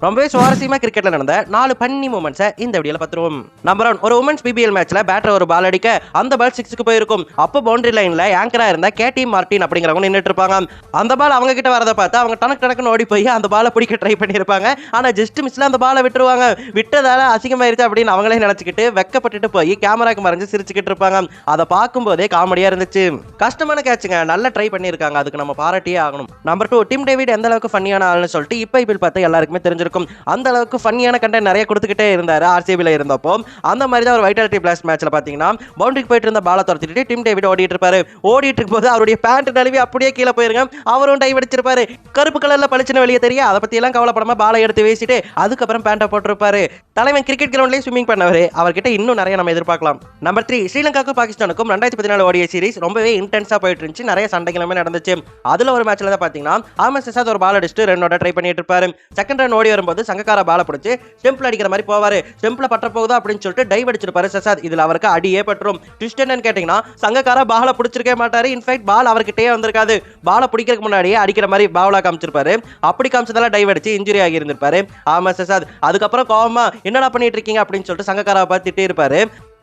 ரொம்பவே சுவாரஸ்யமா கிரிக்கெட்ல நடந்த 4 பன்னி மூமெண்ட்ஸை இந்த வீடியோல பார்த்துருவோம். நம்பர் 1, ஒரு உமன்ஸ் பிபிஎல் மேட்ச்ல பேட்டர் ஒரு பால் அடிக்க அந்த பால் 6க்கு போயிருக்கும். அப்போ பவுண்டரி லைன்ல ஆங்கரா இருந்த கேடி மார்டின் அப்படிங்கிறவங்க நின்னுட்டு இருப்பாங்க. அந்த பால் அவங்க கிட்ட வரத பார்த்து அவங்க டனக்கு ஓடி போய் அந்த பாலை பிடிக்க ட்ரை பண்ணிருப்பாங்க. ஆனா ஜஸ்ட் மிஸ்ல அந்த பாலை விட்டுருவாங்க. விட்டதால அசிங்கமாயிருச்சு அப்படின்னு அவங்களே நினைச்சுக்கிட்டு வெக்கப்பட்டுட்டு போய் கேமராக்கு மறைஞ்சு சிரிச்சுக்கிட்டு இருப்பாங்க. அதை பார்க்கும்போதே காமெடியா இருந்துச்சு. கஷ்டமான கேட்சுங்க, நல்லா ட்ரை பண்ணிருக்காங்க, அதுக்கு நம்ம பாராட்டியே ஆகணும். நம்பர் 2, டிம் டேவிட் எந்த அளவுக்கு ஃபன்னியான ஆள்னு சொல்லிட்டு இப்போ ஐபிஎல் பார்த்து எல்லாருக்குமே தெரிஞ்சிருக்கும். அந்த அளவுக்கு ஃபன்னியான கண்டென்ட் நிறைய கொடுத்துக்கிட்டே இருந்தாரு ஆர்சிபில இருந்தப்போ. அந்த மாதிரி தான் ஒரு வைட்டாலிட்டி பிளாஸ்ட் மேட்ச்ல பாத்தீங்கன்னா பவுண்டரிக்கு போயிட்டு இருந்த பாலை துரத்திட்டு டிம் டேவிட் ஓடிட்டு இருப்பாரு. ஓடிட்டு இருக்கும்போது அவருடைய பேண்ட் நழுவி அப்படியே கீழே போயிருங்க. அவரும் டைவ் அடிச்சிருப்பாரு. கருப்பு கலர்ல பளிச்சுன்னு வெளியே தெரிய அதை பத்தி எல்லாம் கவலைப்படாம பாலை எடுத்து வீசிட்டு அதுக்கப்புறம் பேண்ட்டை போட்டிருப்பாரு. தலைவன் கிரிக்கெட் கிரவுண்ட்லயே ஸ்விமிங் பண்ணவர். அவர்கிட்ட இன்னும் நிறைய நம்ம எதிர்பார்க்கலாம். நம்பர் 3, ஸ்ரீலங்காவுக்கும் பாகிஸ்தானுக்கும் 2014 ஓடிஐ சீரிஸ் ரொம்பவே இன்டென்ஸா போயிட்டு இருந்துச்சு. நிறைய சண்டைகளுமே நடந்துச்சு. அதுல ஒரு மேட்ச்ல தான் பாத்தீங்கன்னா அஹமத் ஷஹாத் ஒரு பால் அடிச்சுட்டு ரன்னோட ட்ரை பண்ணிட்டு இருப்பாரு. செகண்ட் ரன் ஓடி வரும்போது சங்கக்கார பாலை பிடிச்சு ஸ்டெம்ப்ல அடிக்கிற மாதிரி போவாரு. ஸ்டெம்ப்ல பற்ற போகுதா அப்படின்னு சொல்லிட்டு டைவ் அடிச்சிருப்பாரு ஷஹாத். இதுல அவருக்கு அடியே பற்றும். ட்விஸ்ட் என்னன்னு கேட்டீங்கன்னா சங்கக்கார பாலை பிடிச்சிருக்கே மாட்டாரு. இன்ஃபேக்ட் பால் அவர்கிட்டயே வந்திருக்காது. பாலை பிடிக்கிறதுக்கு முன்னாடியே அடிக்கிற மாதிரி பாவலா காமிச்சிருப்பாரு. அப்படி காமிச்சதால டைவ் அடிச்சு இன்ஜுரி ஆகி இருந்திருப்பாரு அஹமத் ஷஹாத். அதுக்கப்புறம் கோவமா என்னடா பண்ணிட்டு இருக்கீங்க அப்படின்னு சொல்லிட்டு சங்கக்காராவை பார்த்து திட்டி இருப்பாரு.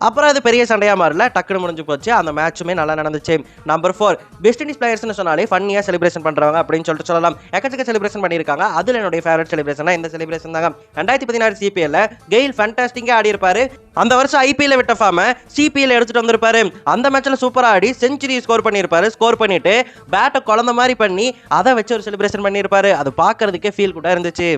அப்புறம் அது பெரிய சண்டையா மாறல, டக்குனு முடிஞ்சு போச்சு. அந்த மேட்சுமே நல்லா நடந்துச்சு. நம்பர் 4, வெஸ்ட் இண்டீஸ் பிளேயர்ஸ்னு சொன்னாலே ஃபன்னியா செலிப்ரேஷன் பண்றவங்க அப்படின்னு சொல்லிட்டு சொல்லலாம். எக்கச்சக்க செலிப்ரேஷன் பண்ணியிருக்காங்க. அதுல என்னுடைய ஃபேவரட் செலிப்ரேஷனா இந்த செலிப்ரேஷன் தாங்க. 2016 சிபிஎல்ல கெயில் ஃபேண்டாஸ்டிக்கா ஆடி இருப்பாரு. அந்த வருஷம் ஐபிஎல் விட்ட ஃபார்ம சிபிஎல் எடுத்துட்டு வந்திருப்பாரு. அந்த மேட்ச்ல சூப்பரா ஆடி செஞ்சுரி ஸ்கோர் பண்ணியிருப்பாரு. ஸ்கோர் பண்ணிட்டு பேட்டை குழந்த மாதிரி பண்ணி அதை வச்சு ஒரு செலிப்ரேஷன் பண்ணியிருப்பாரு. அது பார்க்கறதுக்கே ஃபீல் குட்டா இருந்துச்சு.